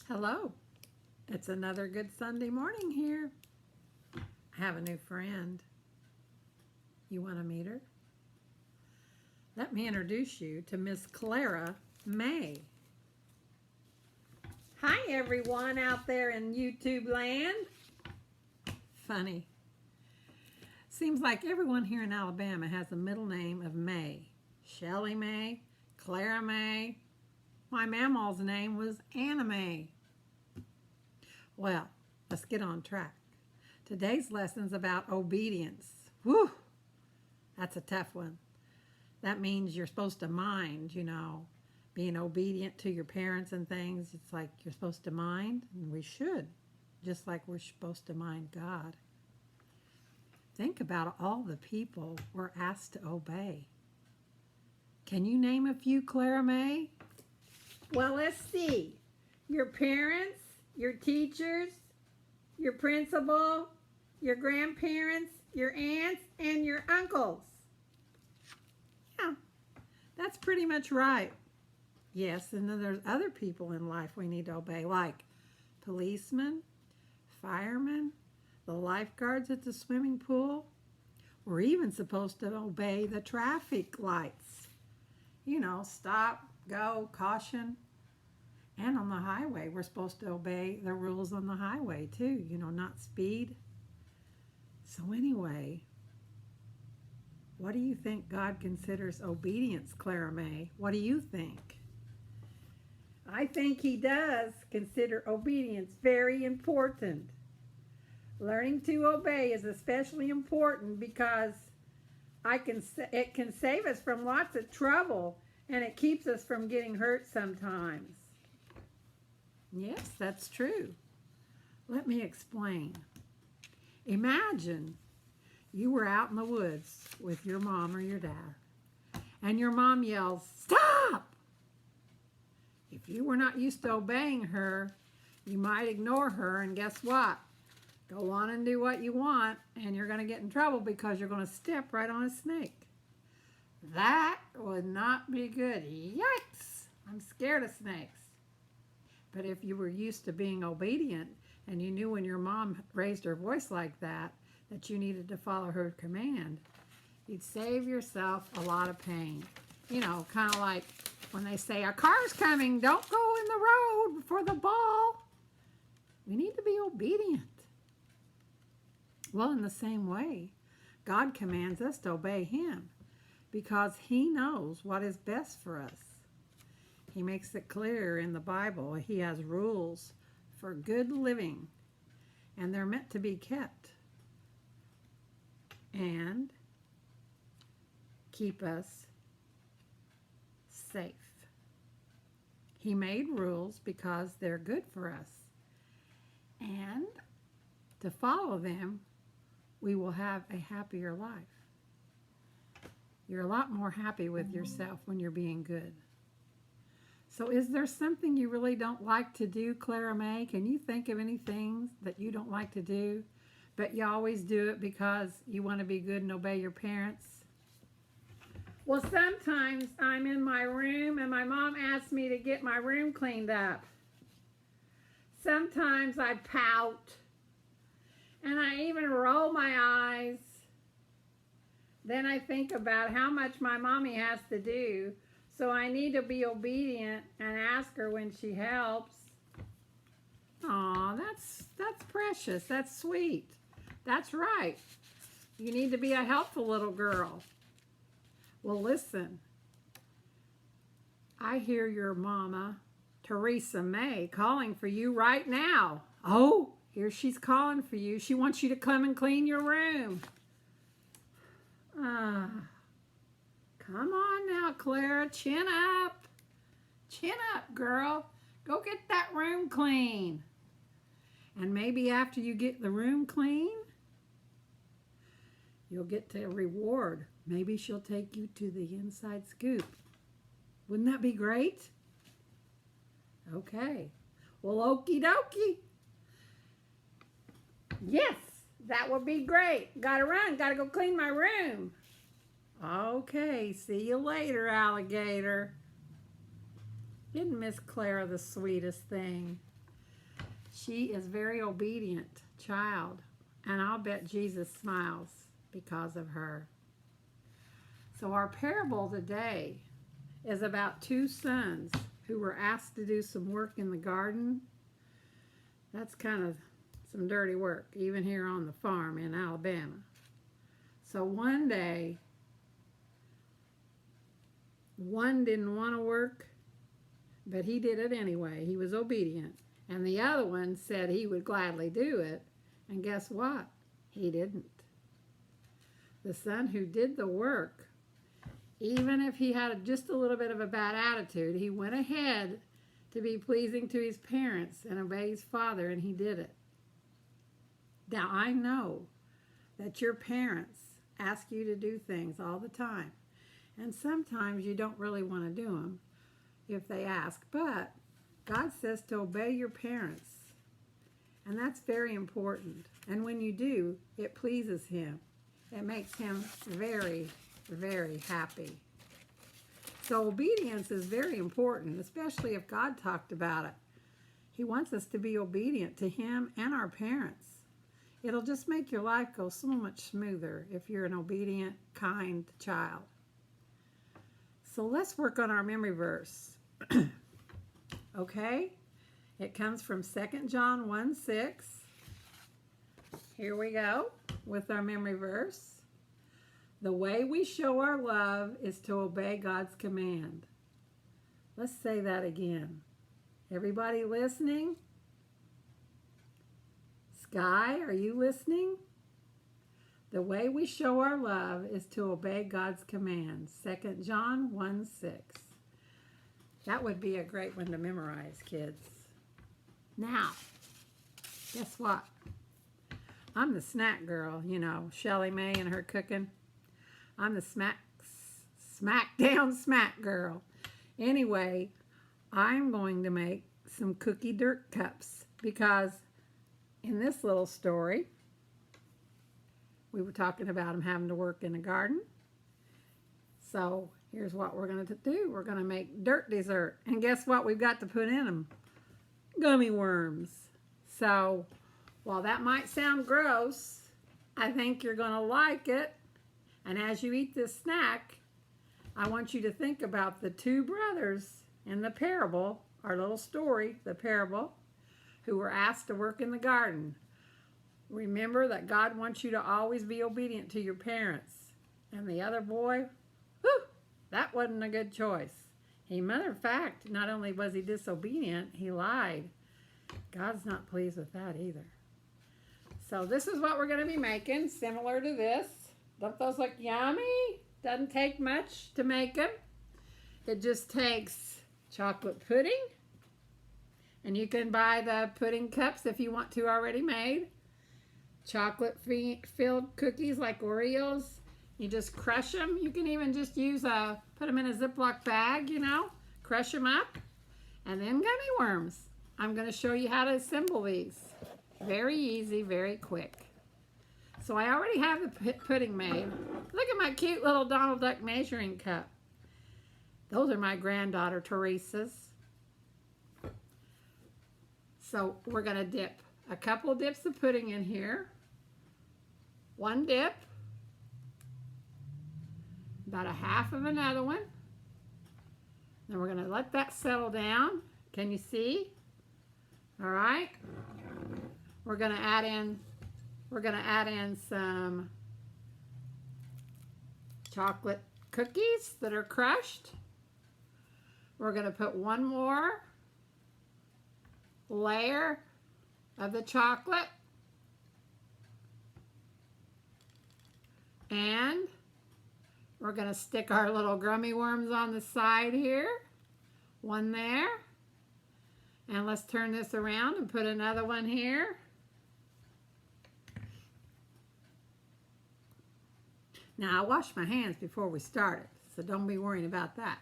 Hello. It's another good Sunday morning here. I have a new friend. You want to meet her? Let me introduce you to Miss Clara May. Hi, everyone out there in YouTube land. Funny. Seems like everyone here in Alabama has a middle name of May. Shelley May, Clara May. My mamaw's name was Anna May. Well, let's get on track. Today's lesson's about obedience. Whew, that's a tough one. That means you're supposed to mind, being obedient to your parents and things. It's like you're supposed to mind, and we should, just like we're supposed to mind God. Think about all the people we're asked to obey. Can you name a few, Clara May? Well, let's see. Your parents, your teachers, your principal, your grandparents, your aunts, and your uncles. Yeah, that's pretty much right. Yes, and then there's other people in life we need to obey, like policemen, firemen, the lifeguards at the swimming pool. We're even supposed to obey the traffic lights. Stop, go, caution. And on the highway, we're supposed to obey the rules on the highway too, not speed. So anyway, what do you think God considers obedience, Clara May? What do you think? I think He does consider obedience very important. Learning to obey is especially important because it can save us from lots of trouble, and it keeps us from getting hurt sometimes. Yes, that's true. Let me explain. Imagine you were out in the woods with your mom or your dad, and your mom yells, "Stop!" If you were not used to obeying her, you might ignore her, and guess what? Go on and do what you want, and you're going to get in trouble because you're going to step right on a snake. That would not be good. Yikes! I'm scared of snakes. But if you were used to being obedient and you knew when your mom raised her voice like that you needed to follow her command, you'd save yourself a lot of pain. Kind of like when they say, "A car's coming, don't go in the road for the ball." We need to be obedient. Well, in the same way, God commands us to obey Him because He knows what is best for us. He makes it clear in the Bible He has rules for good living, and they're meant to be kept and keep us safe. He made rules because they're good for us, and to follow them, we will have a happier life. You're a lot more happy with yourself when you're being good. So is there something you really don't like to do, Clara May? Can you think of any things that you don't like to do, but you always do it because you want to be good and obey your parents? Well, sometimes I'm in my room and my mom asks me to get my room cleaned up. Sometimes I pout and I even roll my eyes. Then I think about how much my mommy has to do. So I need to be obedient and ask her when she helps. Aw, that's precious. That's sweet. That's right. You need to be a helpful little girl. Well, listen. I hear your mama, Teresa May, calling for you right now. Oh, here she's calling for you. She wants you to come and clean your room. Come on now, Clara, chin up. Chin up, girl. Go get that room clean. And maybe after you get the room clean, you'll get a reward. Maybe she'll take you to the inside scoop. Wouldn't that be great? Okay. Well, okie dokie. Yes, that would be great. Gotta run. Gotta go clean my room. Okay, see you later, alligator. Isn't Miss Clara the sweetest thing? She is very obedient child, and I'll bet Jesus smiles because of her. So our parable today is about two sons who were asked to do some work in the garden. That's kind of some dirty work, even here on the farm in Alabama. So one day, one didn't want to work, but he did it anyway. He was obedient. And the other one said he would gladly do it. And guess what? He didn't. The son who did the work, even if he had just a little bit of a bad attitude, he went ahead to be pleasing to his parents and obey his father, and he did it. Now, I know that your parents ask you to do things all the time, and sometimes you don't really want to do them if they ask, but God says to obey your parents, and that's very important. And when you do, it pleases him. It makes him very, very happy. So obedience is very important, especially if God talked about it. He wants us to be obedient to him and our parents. It'll just make your life go so much smoother if you're an obedient, kind child. So let's work on our memory verse. Okay? It comes from 2 John 1:6. Here we go with our memory verse. The way we show our love is to obey God's command. Let's say that again. Everybody listening? Sky, are you listening? The way we show our love is to obey God's command. 2 John 1:6. That would be a great one to memorize, kids. Now, guess what? I'm the snack girl, you know, Shelly Mae and her cooking. I'm the smackdown smack girl. Anyway, I'm going to make some cookie dirt cups because in this little story, we were talking about them having to work in the garden. So here's what we're going to do. We're going to make dirt dessert. And guess what we've got to put in them? Gummy worms. So while that might sound gross, I think you're going to like it. And as you eat this snack, I want you to think about the two brothers in the parable, our little story, the parable, who were asked to work in the garden. Remember that God wants you to always be obedient to your parents. And the other boy, whew, that wasn't a good choice. Matter of fact, not only was he disobedient, he lied. God's not pleased with that either. So this is what we're going to be making, similar to this. Don't those look yummy? Doesn't take much to make them. It just takes chocolate pudding. And you can buy the pudding cups if you want to already made. Chocolate-filled cookies like Oreos. You just crush them. You can even just put them in a Ziploc bag, you know. Crush them up. And then gummy worms. I'm going to show you how to assemble these. Very easy, very quick. So I already have the pudding made. Look at my cute little Donald Duck measuring cup. Those are my granddaughter Teresa's. So we're going to dip a couple dips of pudding in here. One dip. About a half of another one. Then we're going to let that settle down. Can you see? All right. We're going to add in some chocolate cookies that are crushed. We're going to put one more layer of the chocolate. And we're going to stick our little gummy worms on the side here. One there. And let's turn this around and put another one here. Now, I washed my hands before we started, so don't be worrying about that.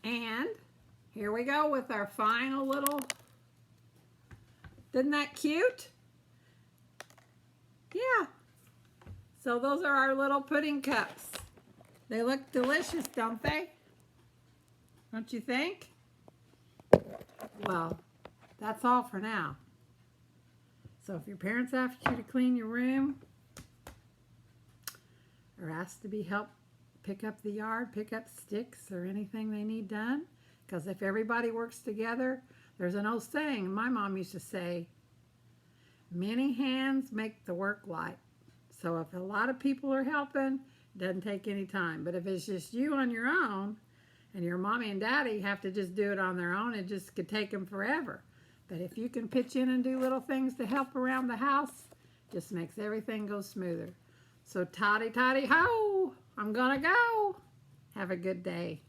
And here we go with our final little, isn't that cute? Yeah. So those are our little pudding cups. They look delicious, don't they? Don't you think? Well, that's all for now. So if your parents ask you to clean your room or ask to be helped pick up the yard, pick up sticks or anything they need done, because if everybody works together, there's an old saying my mom used to say, many hands make the work light. So if a lot of people are helping, it doesn't take any time. But if it's just you on your own and your mommy and daddy have to just do it on their own, it just could take them forever. But if you can pitch in and do little things to help around the house, it just makes everything go smoother. So toddy ho, I'm gonna go. Have a good day.